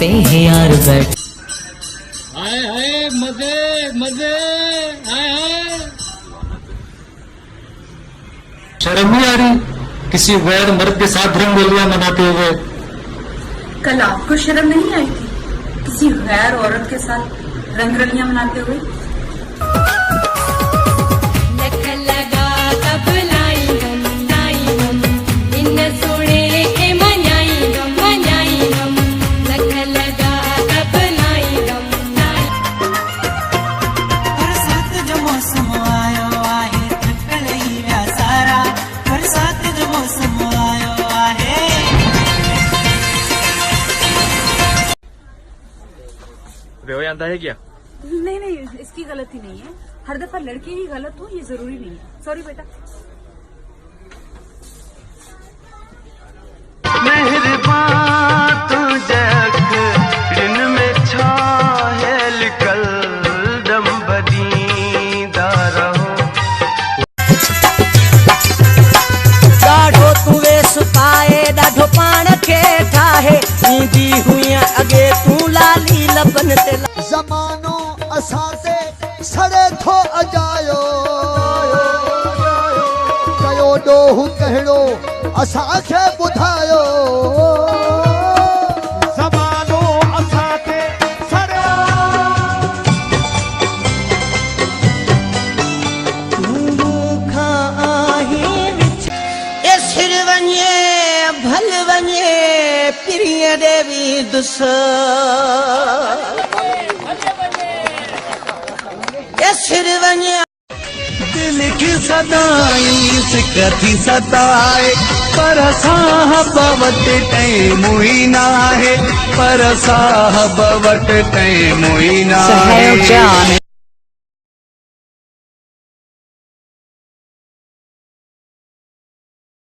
करते हैं यार बैठ। हाय हाय मजे मजे, हाय हाय। शर्म नहीं आ रही किसी गैर मर्द के साथ रंगोलियां मनाते हुए? कल आपको शर्म नहीं आई थी किसी गैर औरत के साथ रंगरलियां मनाते हुए? आता है क्या? नहीं नहीं, इसकी गलती नहीं है। हर दफा लड़के ही गलत हो ये जरूरी नहीं है। सॉरी बेटा। मेहरबान तू जग दिन में छायल कल दम बदीदा रहो। ॾाढो तूं वेस पाए ॾाढो पाण खे ठाहे ईंदी हुईं अॻे तूं लाली लबन ते। ज़मानो असां ते सड़े थो अजायो, कयो ॾोहु कहिड़ो असांखे ॿुधायो। ज़मानो असां ते सड़े मूंखां आहीं विच ए सिर वञे भल वञे पिरीअ देवी दुस सिर वञे। दिल की सदाई सिकती सताए पर साहब वट टाइम ही ना है, पर साहब वट टाइम ही ना है।